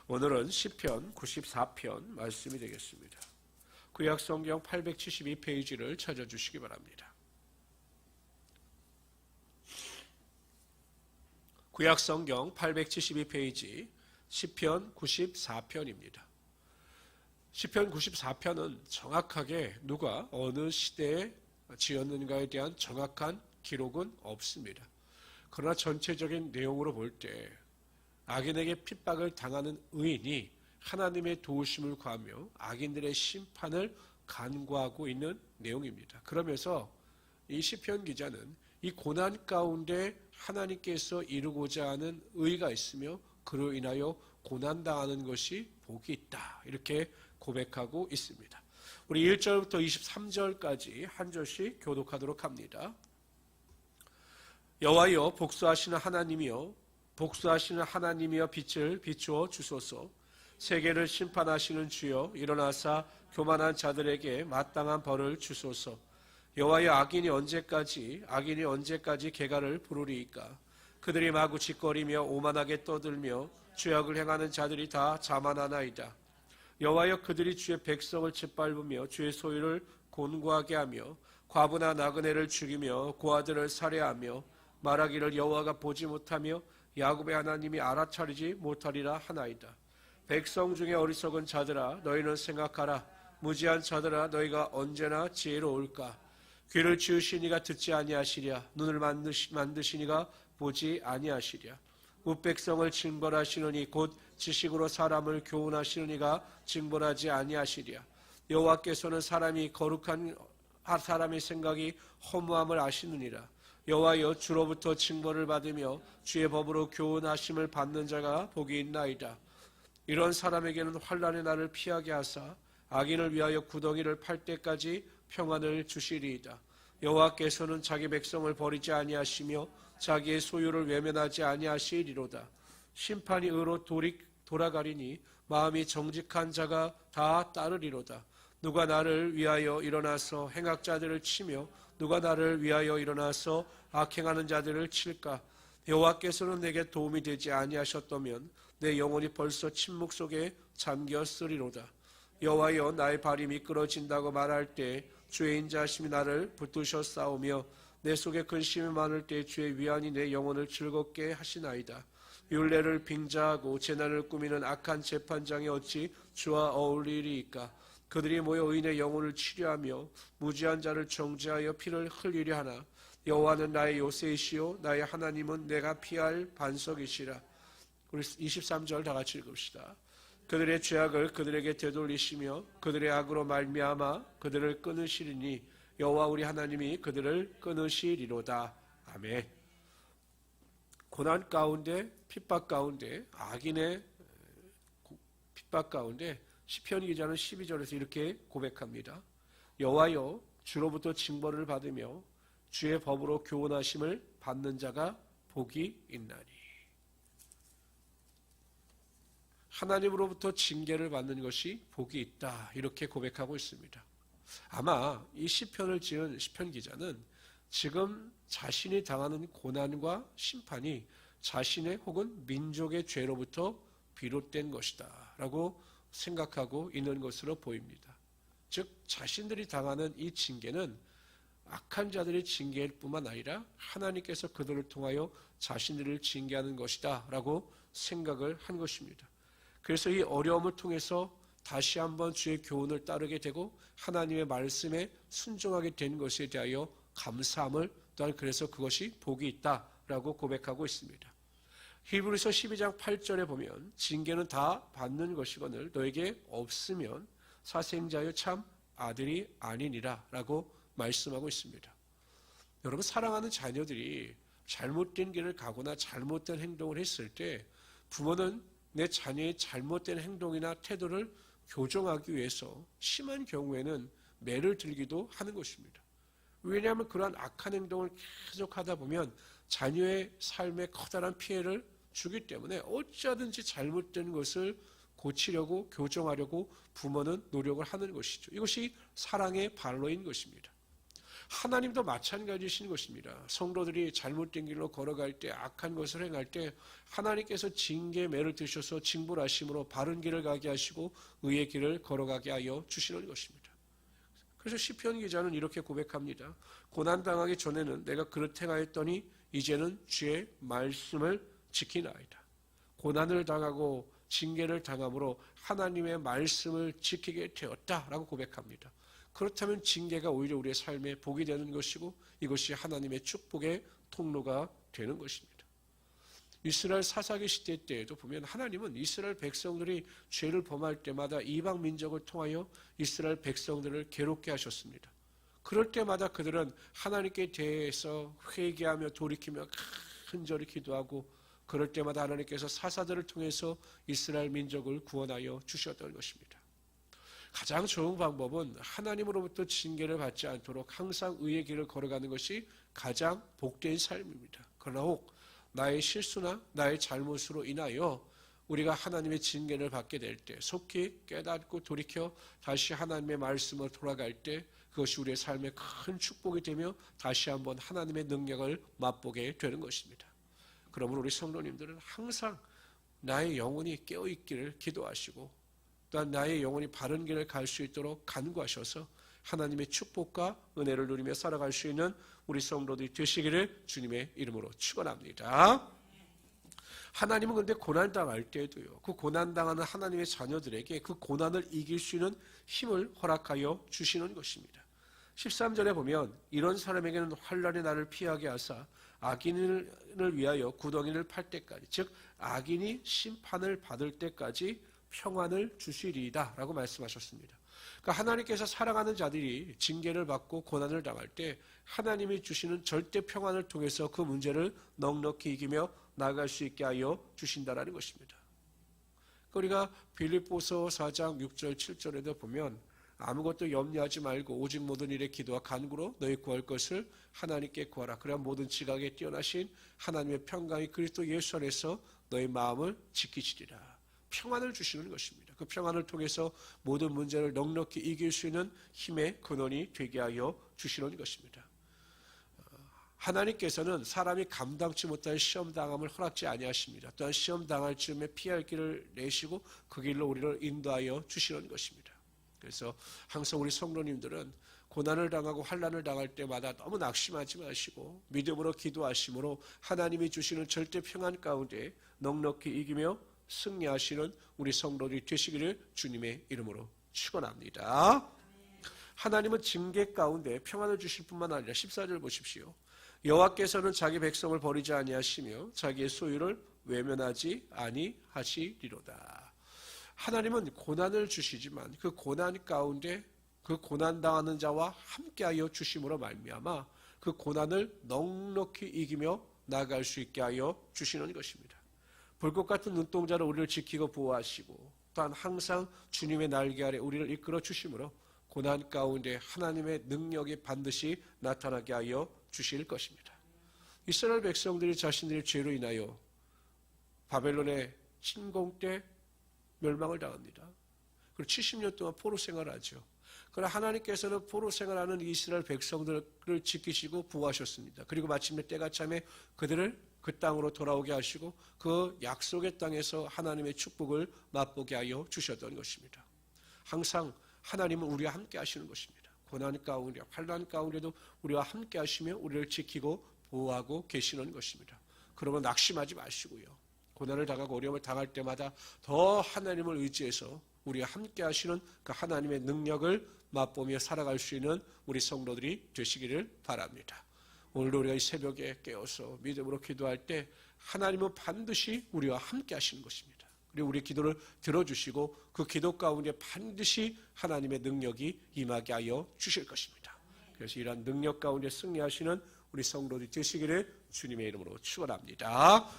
오늘은 시편 94편 말씀이 되겠습니다. 구약성경 872페이지를 찾아주시기 바랍니다. 구약성경 872페이지 시편 94편입니다. 시편 94편은 정확하게 누가 어느 시대에 지었는가에 대한 정확한 기록은 없습니다. 그러나 전체적인 내용으로 볼 때 악인에게 핍박을 당하는 의인이 하나님의 도우심을 구하며 악인들의 심판을 간구하고 있는 내용입니다. 그러면서 이 시편 기자는 이 고난 가운데 하나님께서 이루고자 하는 의가 있으며 그로 인하여 고난당하는 것이 복이 있다, 이렇게 고백하고 있습니다. 우리 1절부터 23절까지 한 절씩 교독하도록 합니다. 여호와여, 복수하시는 하나님이여 빛을 비추어 주소서. 세계를 심판하시는 주여, 일어나사 교만한 자들에게 마땅한 벌을 주소서. 여호와여, 악인이 언제까지 개가를 부르리이까? 그들이 마구 짓거리며 오만하게 떠들며 죄악을 행하는 자들이 다 자만하나이다. 여호와여, 그들이 주의 백성을 짓밟으며 주의 소유를 곤고하게 하며 과부나 나그네를 죽이며 고아들을 살해하며 말하기를 여호와가 보지 못하며 야곱의 하나님이 알아차리지 못하리라 하나이다. 백성 중에 어리석은 자들아, 너희는 생각하라. 무지한 자들아, 너희가 언제나 지혜로울까? 귀를 지으시니가 듣지 아니하시랴. 눈을 만드시니가 보지 아니하시랴. 우백성을 징벌하시느니 곧 지식으로 사람을 교훈하시느니가 징벌하지 아니하시랴. 여호와께서는 사람의 생각이 허무함을 아시느니라. 여호와여, 주로부터 징벌을 받으며 주의 법으로 교훈하심을 받는 자가 복이 있나이다. 이런 사람에게는 환난의 날을 피하게 하사 악인을 위하여 구덩이를 팔 때까지 평안을 주시리이다. 여호와께서는 자기 백성을 버리지 아니하시며 자기의 소유를 외면하지 아니하시리로다. 심판이 의로 돌아가리니 마음이 정직한 자가 다 따르리로다. 누가 나를 위하여 일어나서 행악자들을 치며 누가 나를 위하여 일어나서 악행하는 자들을 칠까? 여호와께서는 내게 도움이 되지 아니하셨다면 내 영혼이 벌써 침묵 속에 잠겼으리로다. 여호와여, 나의 발이 미끄러진다고 말할 때 주의 인자하심이 나를 붙드셨사오며 내 속에 근심이 많을 때 주의 위안이 내 영혼을 즐겁게 하시나이다. 율례를 빙자하고 재난을 꾸미는 악한 재판장이 어찌 주와 어울리리이까? 그들이 모여 의인의 영혼을 치료하며 무지한 자를 정죄하여 피를 흘리려 하나? 여호와는 나의 요새이시요 나의 하나님은 내가 피할 반석이시라. 우리 23절 다 같이 읽읍시다. 그들의 죄악을 그들에게 되돌리시며 그들의 악으로 말미암아 그들을 끊으시리니 여호와 우리 하나님이 그들을 끊으시리로다. 아멘. 고난 가운데, 핍박 가운데, 악인의 핍박 가운데 시편 기자는 12절에서 이렇게 고백합니다. 여호와여, 주로부터 징벌을 받으며 주의 법으로 교훈하심을 받는 자가 복이 있나니. 하나님으로부터 징계를 받는 것이 복이 있다, 이렇게 고백하고 있습니다. 아마 이 시편을 지은 시편 기자는 지금 자신이 당하는 고난과 심판이 자신의 혹은 민족의 죄로부터 비롯된 것이다 라고 생각하고 있는 것으로 보입니다. 즉 자신들이 당하는 이 징계는 악한 자들의 징계일 뿐만 아니라 하나님께서 그들을 통하여 자신들을 징계하는 것이다 라고 생각을 한 것입니다. 그래서 이 어려움을 통해서 다시 한번 주의 교훈을 따르게 되고 하나님의 말씀에 순종하게 된 것에 대하여 감사함을, 또한 그래서 그것이 복이 있다라고 고백하고 있습니다. 히브리서 12장 8절에 보면 징계는 다 받는 것이거늘 너에게 없으면 사생자여 참 아들이 아니니라 라고 말씀하고 있습니다. 여러분, 사랑하는 자녀들이 잘못된 길을 가거나 잘못된 행동을 했을 때 부모는 내 자녀의 잘못된 행동이나 태도를 교정하기 위해서 심한 경우에는 매를 들기도 하는 것입니다. 왜냐하면 그러한 악한 행동을 계속 하다 보면 자녀의 삶에 커다란 피해를 주기 때문에 어찌하든지 잘못된 것을 고치려고, 교정하려고 부모는 노력을 하는 것이죠. 이것이 사랑의 발로인 것입니다. 하나님도 마찬가지신 것입니다. 성도들이 잘못된 길로 걸어갈 때, 악한 것을 행할 때 하나님께서 징계의 매를 드셔서 징벌하심으로 바른 길을 가게 하시고 의의 길을 걸어가게 하여 주시는 것입니다. 그래서 시편 기자는 이렇게 고백합니다. 고난당하기 전에는 내가 그릇 행하였더니 이제는 주의 말씀을 지키나이다. 고난을 당하고 징계를 당함으로 하나님의 말씀을 지키게 되었다라고 고백합니다. 그렇다면 징계가 오히려 우리의 삶에 복이 되는 것이고 이것이 하나님의 축복의 통로가 되는 것입니다. 이스라엘 사사기 시대 때에도 보면 하나님은 이스라엘 백성들이 죄를 범할 때마다 이방 민족을 통하여 이스라엘 백성들을 괴롭게 하셨습니다. 그럴 때마다 그들은 하나님께 대해서 회개하며 돌이키며 간절히 기도하고 그럴 때마다 하나님께서 사사들을 통해서 이스라엘 민족을 구원하여 주셨던 것입니다. 가장 좋은 방법은 하나님으로부터 징계를 받지 않도록 항상 의의 길을 걸어가는 것이 가장 복된 삶입니다. 그러나 혹 나의 실수나 나의 잘못으로 인하여 우리가 하나님의 징계를 받게 될 때 속히 깨닫고 돌이켜 다시 하나님의 말씀으로 돌아갈 때 그것이 우리의 삶에 큰 축복이 되며 다시 한번 하나님의 능력을 맛보게 되는 것입니다. 그러므로 우리 성도님들은 항상 나의 영혼이 깨어있기를 기도하시고 또한 나의 영혼이 바른 길을 갈 수 있도록 간구하셔서 하나님의 축복과 은혜를 누리며 살아갈 수 있는 우리 성도들이 되시기를 주님의 이름으로 축원합니다. 하나님은 그런데 고난당할 때도요, 그 고난당하는 하나님의 자녀들에게 그 고난을 이길 수 있는 힘을 허락하여 주시는 것입니다. 13절에 보면 이런 사람에게는 환난의 날을 피하게 하사 악인을 위하여 구덩이를 팔 때까지, 즉 악인이 심판을 받을 때까지 평안을 주시리이다 라고 말씀하셨습니다. 그러니까 하나님께서 사랑하는 자들이 징계를 받고 고난을 당할 때 하나님이 주시는 절대 평안을 통해서 그 문제를 넉넉히 이기며 나아갈 수 있게 하여 주신다라는 것입니다. 우리가 빌립보서 4장 6절 7절에도 보면 아무것도 염려하지 말고 오직 모든 일에 기도와 간구로 너희 구할 것을 하나님께 구하라. 그래야 모든 지각에 뛰어나신 하나님의 평강이 그리스도 예수 안에서 너희 마음을 지키시리라. 평안을 주시는 것입니다. 그 평안을 통해서 모든 문제를 넉넉히 이길 수 있는 힘의 근원이 되게 하여 주시는 것입니다. 하나님께서는 사람이 감당치 못할 시험당함을 허락지 아니하십니다. 또한 시험당할 즈음에 피할 길을 내시고 그 길로 우리를 인도하여 주시는 것입니다. 그래서 항상 우리 성도님들은 고난을 당하고 환난을 당할 때마다 너무 낙심하지 마시고 믿음으로 기도하심으로 하나님이 주시는 절대 평안 가운데 넉넉히 이기며 승리하시는 우리 성도들이 되시기를 주님의 이름으로 축원합니다. 하나님은 징계 가운데 평안을 주실 뿐만 아니라 14절 보십시오. 여호와께서는 자기 백성을 버리지 아니하시며 자기의 소유를 외면하지 아니하시리로다. 하나님은 고난을 주시지만 그 고난 가운데 그 고난당하는 자와 함께하여 주심으로 말미암아 그 고난을 넉넉히 이기며 나아갈 수 있게 하여 주시는 것입니다. 불꽃 같은 눈동자로 우리를 지키고 보호하시고 또한 항상 주님의 날개 아래 우리를 이끌어 주심으로 고난 가운데 하나님의 능력이 반드시 나타나게 하여 주실 것입니다. 이스라엘 백성들이 자신들의 죄로 인하여 바벨론의 침공 때 멸망을 당합니다. 그리고 70년 동안 포로 생활하죠. 그러나 하나님께서는 포로 생활하는 이스라엘 백성들을 지키시고 보호하셨습니다. 그리고 마침내 때가 참에 그들을 그 땅으로 돌아오게 하시고 그 약속의 땅에서 하나님의 축복을 맛보게 하여 주셨던 것입니다. 항상 하나님은 우리와 함께 하시는 것입니다. 고난 가운데, 환난 가운데도 우리와 함께 하시며 우리를 지키고 보호하고 계시는 것입니다. 그러면 낙심하지 마시고요. 고난을 당하고 어려움을 당할 때마다 더 하나님을 의지해서 우리와 함께 하시는 그 하나님의 능력을 맛보며 살아갈 수 있는 우리 성도들이 되시기를 바랍니다. 오늘도 우리가 이 새벽에 깨어서 믿음으로 기도할 때 하나님은 반드시 우리와 함께 하시는 것입니다. 그리고 우리 기도를 들어주시고 그 기도 가운데 반드시 하나님의 능력이 임하게 하여 주실 것입니다. 그래서 이러한 능력 가운데 승리하시는 우리 성도들이 되시기를 주님의 이름으로 축원합니다.